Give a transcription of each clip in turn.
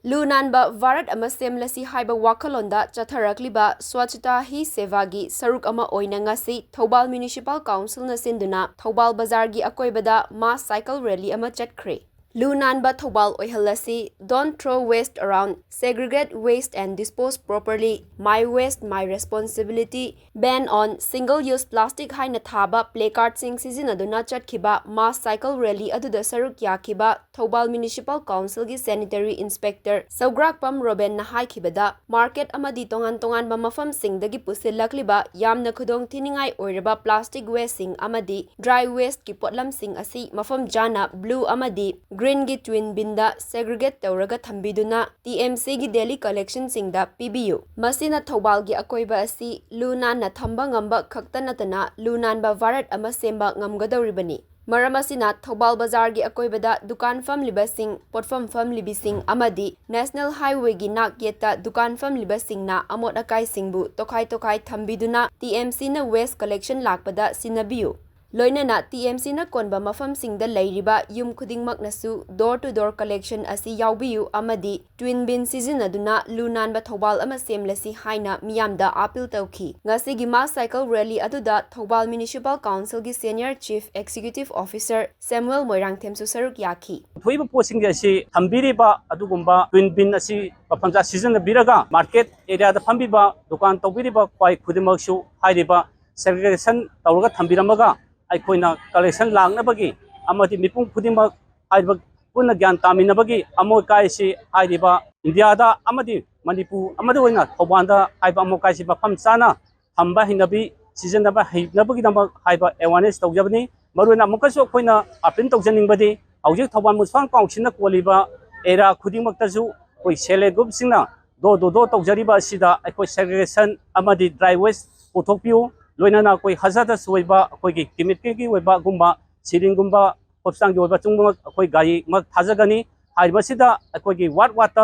Lu-Nanba Bharat ama Semlasi Haiba Wakhallonda Chatkhre Swachhata Hi Sevagi Saruk ama oina ngasi THOUBAL Municipal Council na sinduna THOUBAL Bazar gi Akoibada mass cycle rally ama Chatkhre. Lu-Nanba THOUBAL oihalasi don't throw waste around, segregate waste and dispose properly, my waste my responsibility, ban on single-use plastic haina thaba placard sing sizinaduna chatkiba mass cycle rally aduda saruk yakiba THOUBAL Municipal Council gi sanitary inspector Saugrakpam Roben na haikibada market amadi tongan ba mafam singdagi pusilakliba yamna khudong thiningai oiraba plastic waste sing amadi dry waste ki potlam sing asi mafam jana blue amadi green gi twin binda segregate tawraga thambiduna TMC gi daily collection singda PBU masina THOUBAL gi akoiba asi Lu-Nan na thamba ngamba khaktanatana Lu-Nanba Bharat ama semba ngamgadawribani maramasina THOUBAL Bazar gi akoibada dukan famliba sing potfam famlibi sing amadi National Highway gi nak yeta dukan famliba sing na amot akai singbu tokai thambiduna TMC na waste collection lakpada sinabiu loinana TMC na konba mafam singda leiriba yum khudingmak nasu door to door collection asi yaubiu amadi twin bin sizinaduna Lu-Nanba THOUBAL ama semlasi haina miyamda appeal tawki ngasi gi mass cycle rally aduda THOUBAL Municipal Council gi senior chief executive officer Samuel Moirangthem su saruk yaki thoiba posing asi thambiriba adugumba twin bin asi pafamja sizina biraga market area da fambiba dukan tawbiriba kwai khudimaksu hairiba segregation tawraga thambiramaga aikoina collection langnabagi amati mipung khudimak haiba punna gyan taminabagi amokai si haiba India da amadi Manipur amadi oina THOUBAL da haiba amokai si bafam chana thamba hinabi season da hinabagi damba haiba awareness tawjabani maruina amokaso koina apin tawjaningbadi hauji THOUBAL Municipal Council na koliba era khudimak tasu koi sele group singna do tawjariba sida aikoi segregation amadi dry waste puthokpiu loinana koi hazada soiba koi gi chemical gi oiba gumba siringumba hopsang gi oiba chungba koi gari mak thajagani haiba sida koi gi wat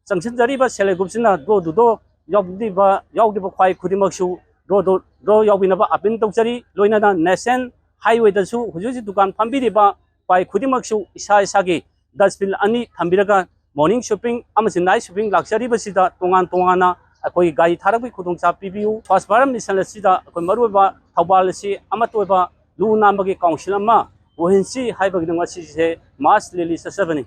changsin jariba sele group sina do yaudiba khwai khudimaksu do yaubinaba apin tawjari loinana national highway da su hujuji dukan phambiriba khwai khudimaksu isa gi dustbin ani thambiraga morning shopping amasi night shopping laksariba sida tongana akoi gari tharakbi khudongcha PBU Swachh Bharat mission asida akoi maruba THOUBAL si amatoiba Lu-Nanba gi council ama ohensi haiba gi ngasi se mass rally sasabani